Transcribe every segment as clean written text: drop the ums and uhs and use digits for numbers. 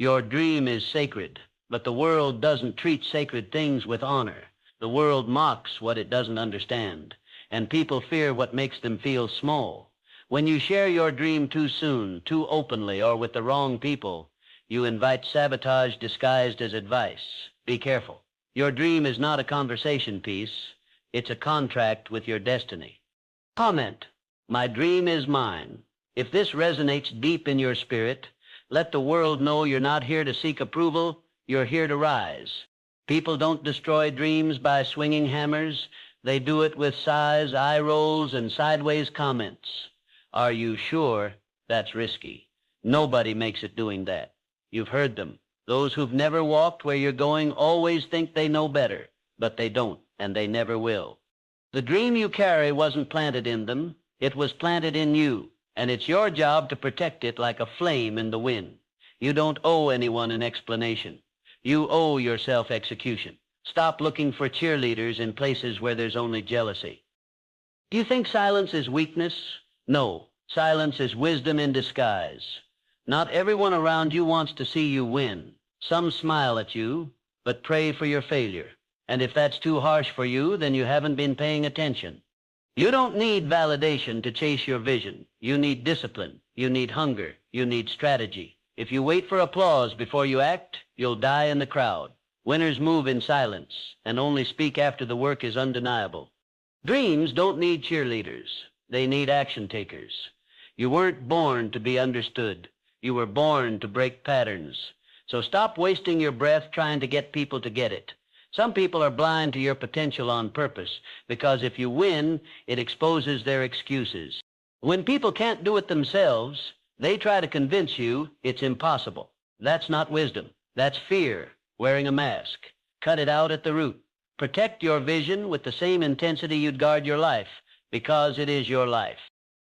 Your dream is sacred, but the world doesn't treat sacred things with honor. The world mocks what it doesn't understand, and people fear what makes them feel small. When you share your dream too soon, too openly, or with the wrong people, you invite sabotage disguised as advice. Be careful. Your dream is not a conversation piece. It's a contract with your destiny. Comment. My dream is mine. If this resonates deep in your spirit, let the world know you're not here to seek approval. You're here to rise. People don't destroy dreams by swinging hammers. They do it with sighs, eye rolls, and sideways comments. Are you sure? That's risky. Nobody makes it doing that. You've heard them. Those who've never walked where you're going always think they know better, but they don't, and they never will. The dream you carry wasn't planted in them. It was planted in you, and it's your job to protect it like a flame in the wind. You don't owe anyone an explanation. You owe yourself execution. Stop looking for cheerleaders in places where there's only jealousy. Do you think silence is weakness? No, silence is wisdom in disguise. Not everyone around you wants to see you win. Some smile at you, but pray for your failure. And if that's too harsh for you, then you haven't been paying attention. You don't need validation to chase your vision. You need discipline. You need hunger. You need strategy. If you wait for applause before you act, you'll die in the crowd. Winners move in silence and only speak after the work is undeniable. Dreams don't need cheerleaders. They need action takers. You weren't born to be understood. You were born to break patterns. So stop wasting your breath trying to get people to get it. Some people are blind to your potential on purpose, because if you win, it exposes their excuses. When people can't do it themselves, they try to convince you it's impossible. That's not wisdom. That's fear, wearing a mask. Cut it out at the root. Protect your vision with the same intensity you'd guard your life, because it is your life.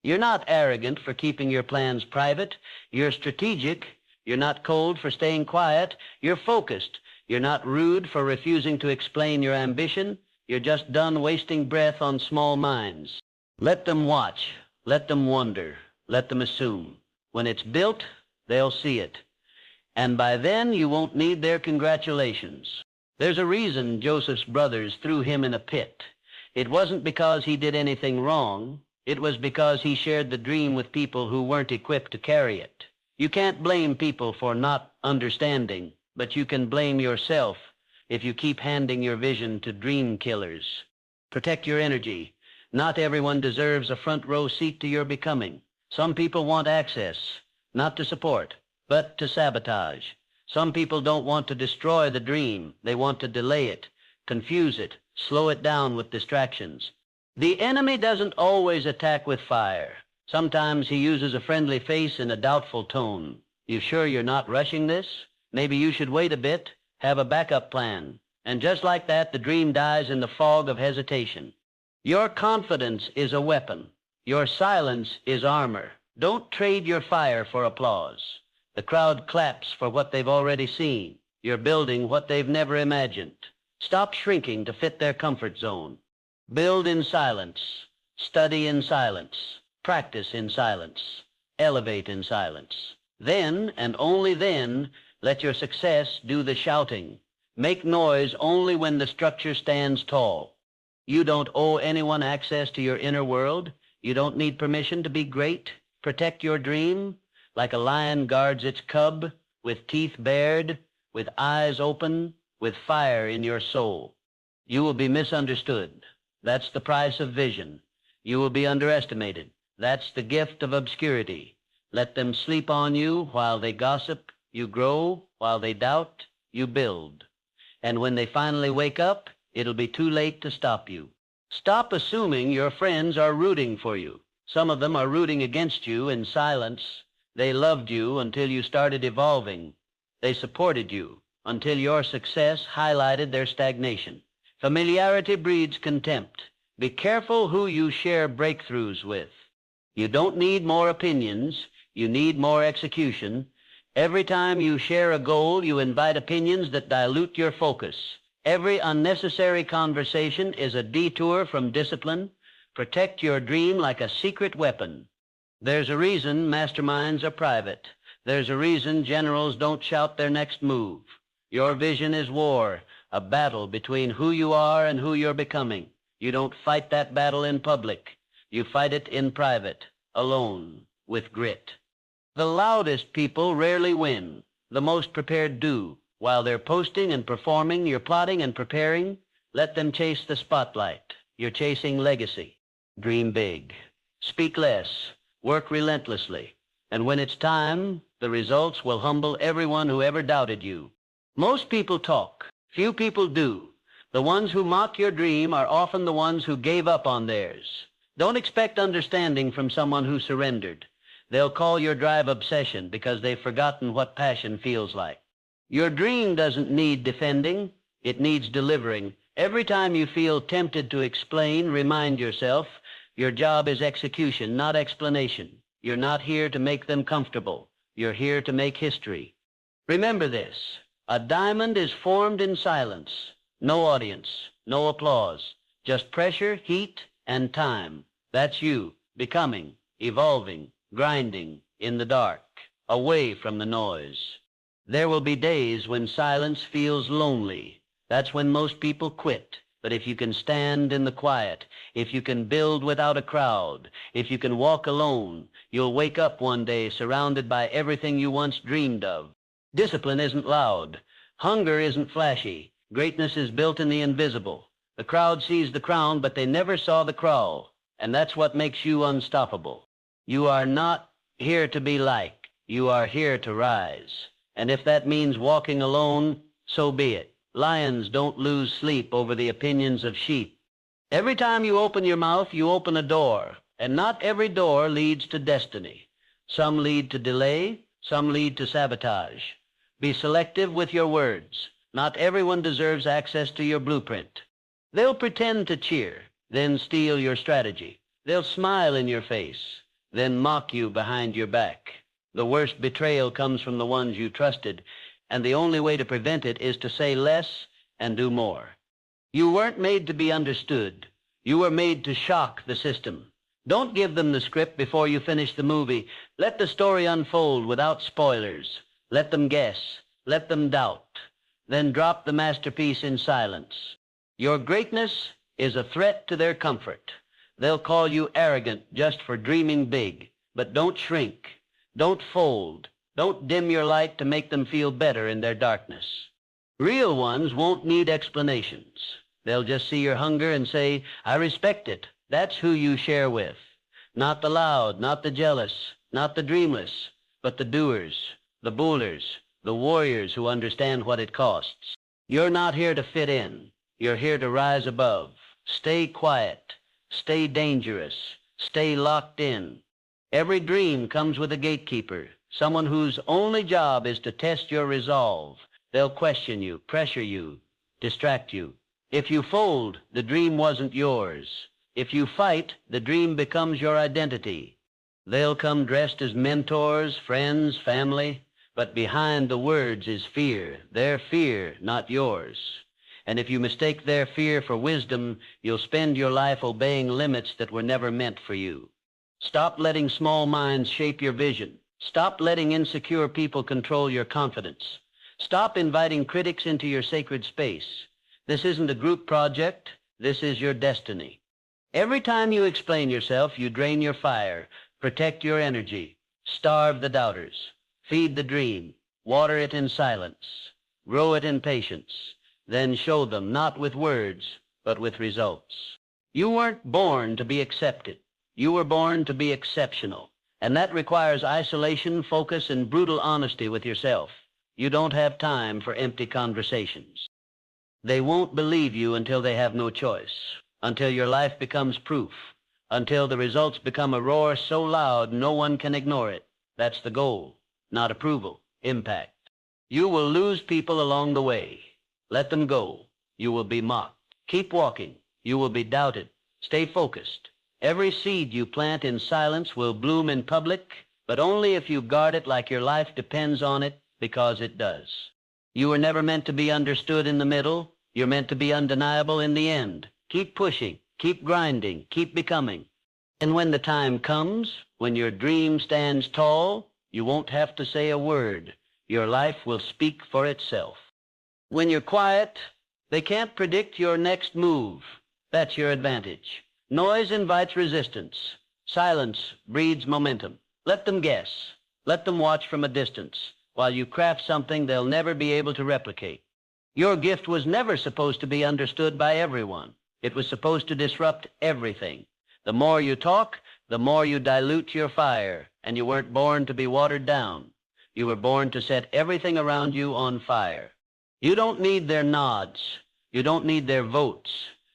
You're not arrogant for keeping your plans private. You're strategic. You're not cold for staying quiet. You're focused. You're not rude for refusing to explain your ambition. You're just done wasting breath on small minds. Let them watch. Let them wonder. Let them assume. When it's built, they'll see it. And by then, you won't need their congratulations. There's a reason Joseph's brothers threw him in a pit. It wasn't because he did anything wrong. It was because he shared the dream with people who weren't equipped to carry it. You can't blame people for not understanding, but you can blame yourself if you keep handing your vision to dream killers. Protect your energy. Not everyone deserves a front row seat to your becoming. Some people want access, not to support, but to sabotage. Some people don't want to destroy the dream. They want to delay it, confuse it, slow it down with distractions. The enemy doesn't always attack with fire. Sometimes he uses a friendly face and a doubtful tone. You sure you're not rushing this? Maybe you should wait a bit, have a backup plan. And just like that, the dream dies in the fog of hesitation. Your confidence is a weapon. Your silence is armor. Don't trade your fire for applause. The crowd claps for what they've already seen. You're building what they've never imagined. Stop shrinking to fit their comfort zone. Build in silence. Study in silence. Practice in silence. Elevate in silence. Then, and only then, let your success do the shouting. Make noise only when the structure stands tall. You don't owe anyone access to your inner world. You don't need permission to be great. Protect your dream like a lion guards its cub, with teeth bared, with eyes open, with fire in your soul. You will be misunderstood. That's the price of vision. You will be underestimated. That's the gift of obscurity. Let them sleep on you while they gossip. You grow. While they doubt, you build. And when they finally wake up, it'll be too late to stop you. Stop assuming your friends are rooting for you. Some of them are rooting against you in silence. They loved you until you started evolving. They supported you until your success highlighted their stagnation. Familiarity breeds contempt. Be careful who you share breakthroughs with. You don't need more opinions. You need more execution. Every time you share a goal, you invite opinions that dilute your focus. Every unnecessary conversation is a detour from discipline. Protect your dream like a secret weapon. There's a reason masterminds are private. There's a reason generals don't shout their next move. Your vision is war, a battle between who you are and who you're becoming. You don't fight that battle in public. You fight it in private, alone, with grit. The loudest people rarely win. The most prepared do. While they're posting and performing, you're plotting and preparing. Let them chase the spotlight. You're chasing legacy. Dream big. Speak less. Work relentlessly. And when it's time, the results will humble everyone who ever doubted you. Most people talk. Few people do. The ones who mock your dream are often the ones who gave up on theirs. Don't expect understanding from someone who surrendered. They'll call your drive obsession because they've forgotten what passion feels like. Your dream doesn't need defending. It needs delivering. Every time you feel tempted to explain, remind yourself, your job is execution, not explanation. You're not here to make them comfortable. You're here to make history. Remember this. A diamond is formed in silence. No audience, no applause. Just pressure, heat, and time. That's you, becoming, evolving, grinding, in the dark, away from the noise. There will be days when silence feels lonely. That's when most people quit. But if you can stand in the quiet, if you can build without a crowd, if you can walk alone, you'll wake up one day surrounded by everything you once dreamed of. Discipline isn't loud. Hunger isn't flashy. Greatness is built in the invisible. The crowd sees the crown, but they never saw the crawl. And that's what makes you unstoppable. You are not here to be liked. You are here to rise. And if that means walking alone, so be it. Lions don't lose sleep over the opinions of sheep. Every time you open your mouth, you open a door. And not every door leads to destiny. Some lead to delay, some lead to sabotage. Be selective with your words. Not everyone deserves access to your blueprint. They'll pretend to cheer, then steal your strategy. They'll smile in your face, then mock you behind your back. The worst betrayal comes from the ones you trusted, and the only way to prevent it is to say less and do more. You weren't made to be understood. You were made to shock the system. Don't give them the script before you finish the movie. Let the story unfold without spoilers. Let them guess. Let them doubt. Then drop the masterpiece in silence. Your greatness is a threat to their comfort. They'll call you arrogant just for dreaming big. But don't shrink. Don't fold. Don't dim your light to make them feel better in their darkness. Real ones won't need explanations. They'll just see your hunger and say, I respect it. That's who you share with. Not the loud, not the jealous, not the dreamless, but the doers, the builders, the warriors who understand what it costs. You're not here to fit in. You're here to rise above. Stay quiet. Stay dangerous. Stay locked in. Every dream comes with a gatekeeper, someone whose only job is to test your resolve. They'll question you, pressure you, distract you. If you fold, the dream wasn't yours. If you fight, the dream becomes your identity. They'll come dressed as mentors, friends, family, but behind the words is fear, their fear, not yours. And if you mistake their fear for wisdom, you'll spend your life obeying limits that were never meant for you. Stop letting small minds shape your vision. Stop letting insecure people control your confidence. Stop inviting critics into your sacred space. This isn't a group project. This is your destiny. Every time you explain yourself, you drain your fire, protect your energy, starve the doubters, feed the dream, water it in silence, grow it in patience, then show them not with words, but with results. You weren't born to be accepted. You were born to be exceptional. And that requires isolation, focus, and brutal honesty with yourself. You don't have time for empty conversations. They won't believe you until they have no choice, until your life becomes proof, until the results become a roar so loud no one can ignore it. That's the goal, not approval, impact. You will lose people along the way. Let them go. You will be mocked. Keep walking. You will be doubted. Stay focused. Every seed you plant in silence will bloom in public, but only if you guard it like your life depends on it, because it does. You were never meant to be understood in the middle. You're meant to be undeniable in the end. Keep pushing, keep grinding, keep becoming. And when the time comes, when your dream stands tall, You won't have to say a word. Your life will speak for itself. When you're quiet, they can't predict your next move. That's your advantage. Noise invites resistance. Silence breeds momentum. Let them guess. Let them watch from a distance while you craft something they'll never be able to replicate. Your gift was never supposed to be understood by everyone. It was supposed to disrupt everything. The more you talk, the more you dilute your fire, and you weren't born to be watered down. You were born to set everything around you on fire. You don't need their nods. You don't need their votes.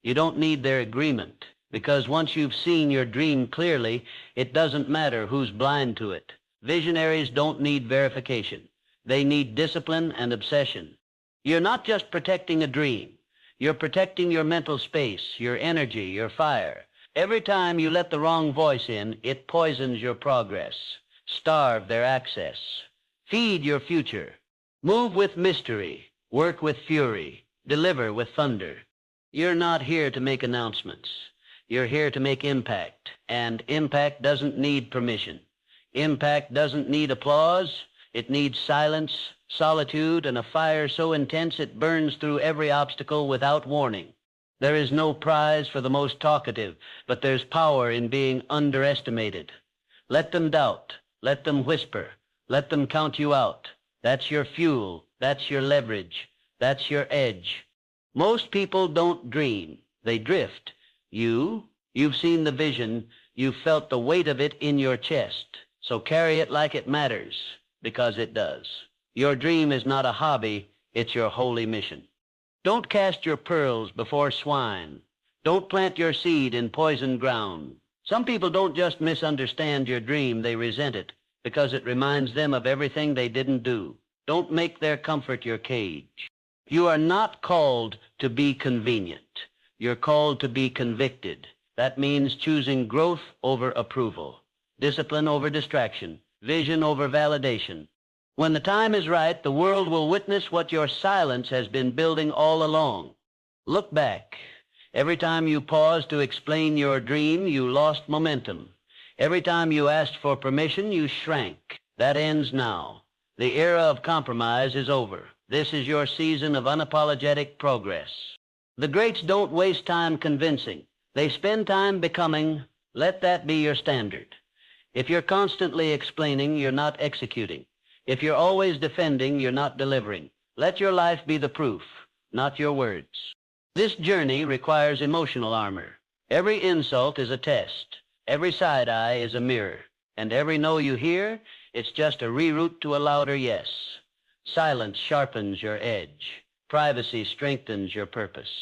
You don't need their agreement, because once you've seen your dream clearly, it doesn't matter who's blind to it. Visionaries don't need verification. They need discipline and obsession. You're not just protecting a dream. You're protecting your mental space, your energy, your fire. Every time you let the wrong voice in, it poisons your progress. Starve their access. Feed your future. Move with mystery. Work with fury. Deliver with thunder. You're not here to make announcements. You're here to make impact. And impact doesn't need permission. Impact doesn't need applause. It needs silence, solitude, and a fire so intense it burns through every obstacle without warning. There is no prize for the most talkative, but there's power in being underestimated. Let them doubt. Let them whisper. Let them count you out. That's your fuel. That's your leverage. That's your edge. Most people don't dream. They drift. You've seen the vision. You've felt the weight of it in your chest. So carry it like it matters, because it does. Your dream is not a hobby. It's your holy mission. Don't cast your pearls before swine. Don't plant your seed in poisoned ground. Some people don't just misunderstand your dream, they resent it because it reminds them of everything they didn't do. Don't make their comfort your cage. You are not called to be convenient. You're called to be convicted. That means choosing growth over approval, discipline over distraction, vision over validation. When the time is right, the world will witness what your silence has been building all along. Look back. Every time you paused to explain your dream, you lost momentum. Every time you asked for permission, you shrank. That ends now. The era of compromise is over. This is your season of unapologetic progress. The greats don't waste time convincing. They spend time becoming. Let that be your standard. If you're constantly explaining, you're not executing. If you're always defending, you're not delivering. Let your life be the proof, not your words. This journey requires emotional armor. Every insult is a test. Every side eye is a mirror. And every no you hear, it's just a reroute to a louder yes. Silence sharpens your edge. Privacy strengthens your purpose.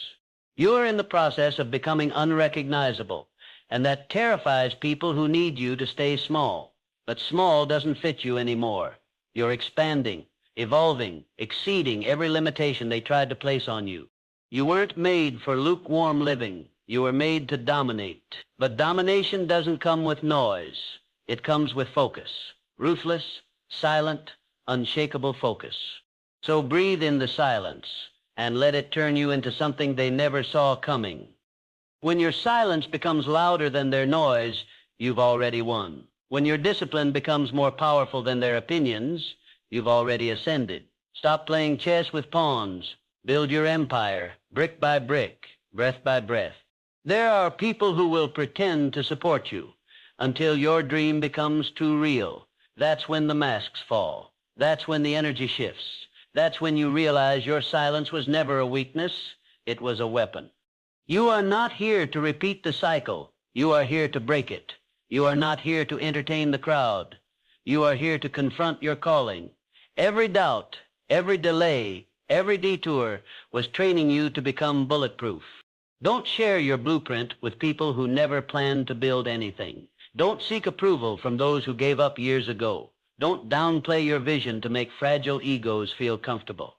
You're in the process of becoming unrecognizable, and that terrifies people who need you to stay small. But small doesn't fit you anymore. You're expanding, evolving, exceeding every limitation they tried to place on you. You weren't made for lukewarm living. You were made to dominate. But domination doesn't come with noise. It comes with focus. Ruthless, silent, unshakable focus. So breathe in the silence and let it turn you into something they never saw coming. When your silence becomes louder than their noise, you've already won. When your discipline becomes more powerful than their opinions, you've already ascended. Stop playing chess with pawns. Build your empire, brick by brick, breath by breath. There are people who will pretend to support you until your dream becomes too real. That's when the masks fall. That's when the energy shifts. That's when you realize your silence was never a weakness. It was a weapon. You are not here to repeat the cycle. You are here to break it. You are not here to entertain the crowd. You are here to confront your calling. Every doubt, every delay, every detour was training you to become bulletproof. Don't share your blueprint with people who never planned to build anything. Don't seek approval from those who gave up years ago. Don't downplay your vision to make fragile egos feel comfortable.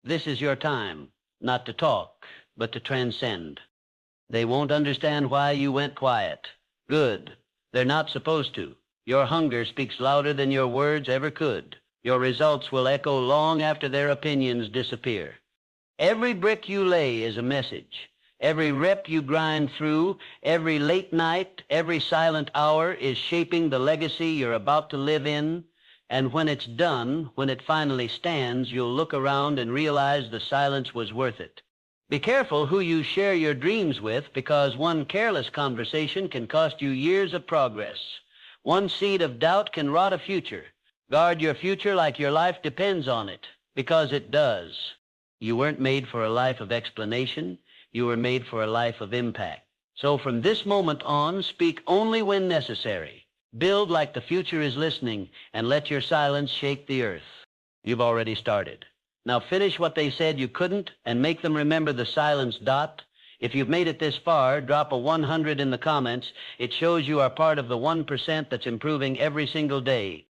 This is your time, not to talk, but to transcend. They won't understand why you went quiet. Good. They're not supposed to. Your hunger speaks louder than your words ever could. Your results will echo long after their opinions disappear. Every brick you lay is a message. Every rep you grind through, every late night, every silent hour is shaping the legacy you're about to live in. And when it's done, when it finally stands, you'll look around and realize the silence was worth it. Be careful who you share your dreams with, because one careless conversation can cost you years of progress. One seed of doubt can rot a future. Guard your future like your life depends on it, because it does. You weren't made for a life of explanation. You were made for a life of impact. So from this moment on, speak only when necessary. Build like the future is listening, and let your silence shake the earth. You've already started. Now finish what they said you couldn't, and make them remember the silence dot. If you've made it this far, drop a 100 in the comments. It shows you are part of the 1% that's improving every single day.